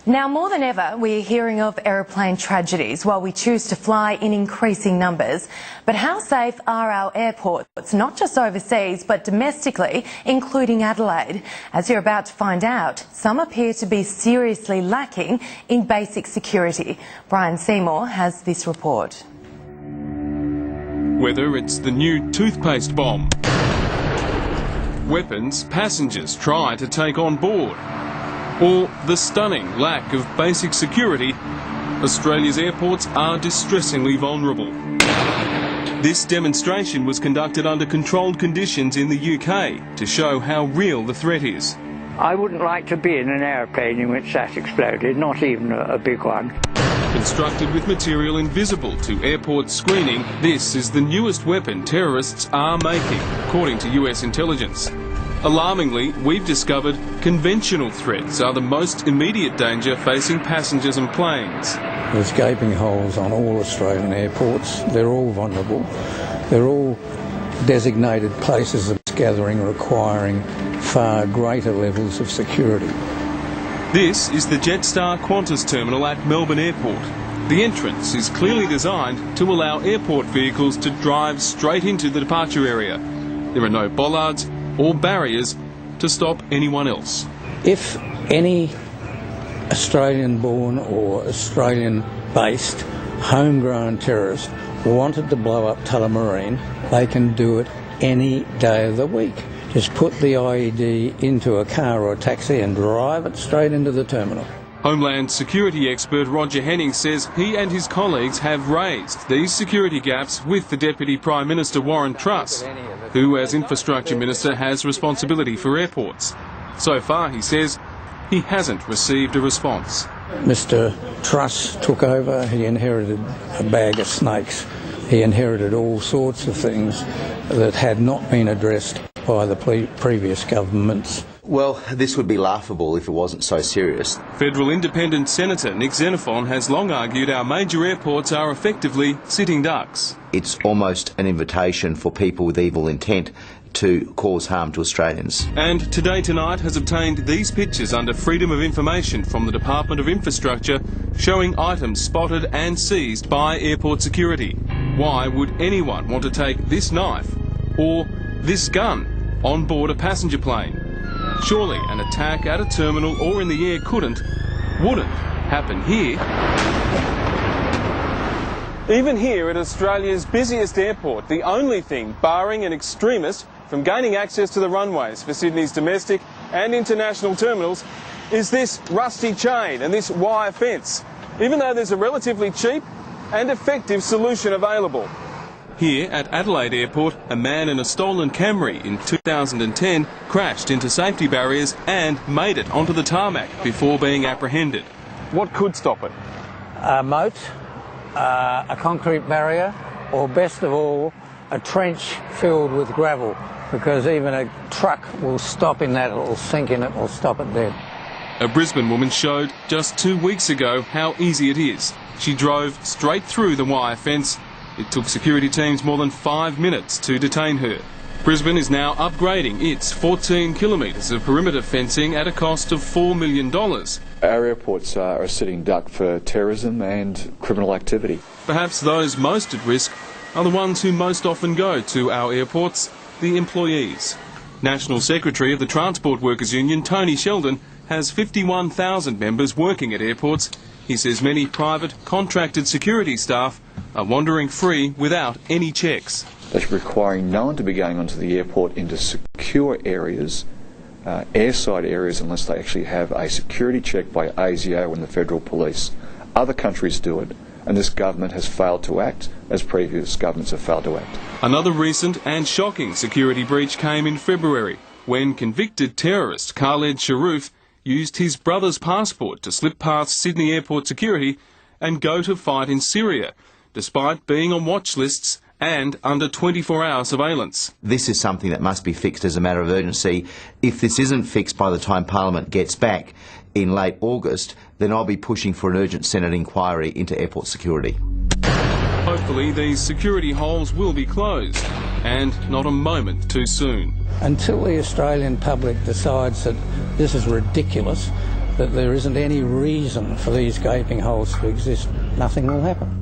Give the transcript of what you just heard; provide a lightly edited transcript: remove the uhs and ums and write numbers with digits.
Now, more than ever, we're hearing of aeroplane tragedies while we choose to fly in increasing numbers. But how safe are our airports, not just overseas, but domestically, including Adelaide? As you're about to find out, some appear to be seriously lacking in basic security. Brian Seymour has this report. Whether it's the new toothpaste bomb, weapons passengers try to take on board, or the stunning lack of basic security, Australia's airports are distressingly vulnerable. This demonstration was conducted under controlled conditions in the UK to show how real the threat is. I wouldn't like to be in an aeroplane in which that exploded, not even a big one. Constructed with material invisible to airport screening, this is the newest weapon terrorists are making, according to US intelligence. Alarmingly, we've discovered conventional threats are the most immediate danger facing passengers and planes. There's gaping holes on all Australian airports. They're all vulnerable. They're all designated places of gathering requiring far greater levels of security. This is the Jetstar Qantas terminal at Melbourne Airport. The entrance is clearly designed to allow airport vehicles to drive straight into the departure area. There are no bollards or barriers to stop anyone else. If any Australian-born or Australian-based homegrown terrorist wanted to blow up Tullamarine, they can do it any day of the week. Just put the IED into a car or a taxi and drive it straight into the terminal. Homeland Security expert Roger Henning says he and his colleagues have raised these security gaps with the Deputy Prime Minister Warren Truss, who as Infrastructure Minister has responsibility for airports. So far, he says, he hasn't received a response. Mr Truss took over, he inherited a bag of snakes. He inherited all sorts of things that had not been addressed by the previous governments. Well, this would be laughable if it wasn't so serious. Federal Independent Senator Nick Xenophon has long argued our major airports are effectively sitting ducks. It's almost an invitation for people with evil intent to cause harm to Australians. And Today Tonight has obtained these pictures under Freedom of Information from the Department of Infrastructure showing items spotted and seized by airport security. Why would anyone want to take this knife or this gun on board a passenger plane? Surely an attack at a terminal or in the air wouldn't happen here. Even here at Australia's busiest airport, the only thing barring an extremist from gaining access to the runways for Sydney's domestic and international terminals is this rusty chain and this wire fence, even though there's a relatively cheap and effective solution available. Here at Adelaide Airport, a man in a stolen Camry in 2010 crashed into safety barriers and made it onto the tarmac before being apprehended. What could stop it? A moat, a concrete barrier, or best of all, a trench filled with gravel, because even a truck will stop in that, it will sink in it, will stop it dead. A Brisbane woman showed just 2 weeks ago how easy it is. She drove straight through the wire fence. It took security teams more than 5 minutes to detain her. Brisbane is now upgrading its 14 kilometres of perimeter fencing at a cost of $4 million. Our airports are a sitting duck for terrorism and criminal activity. Perhaps those most at risk are the ones who most often go to our airports, the employees. National Secretary of the Transport Workers Union, Tony Sheldon, has 51,000 members working at airports. He says many private, contracted security staff are wandering free without any checks. That's requiring no one to be going onto the airport into secure areas, airside areas, unless they actually have a security check by ASIO and the Federal Police. Other countries do it, and this government has failed to act, as previous governments have failed to act. Another recent and shocking security breach came in February, when convicted terrorist Khaled Sharoof used his brother's passport to slip past Sydney airport security and go to fight in Syria, despite being on watch lists and under 24-hour surveillance. This is something that must be fixed as a matter of urgency. If this isn't fixed by the time Parliament gets back in late August, then I'll be pushing for an urgent Senate inquiry into airport security. Hopefully these security holes will be closed, and not a moment too soon. Until the Australian public decides that this is ridiculous, that there isn't any reason for these gaping holes to exist, nothing will happen.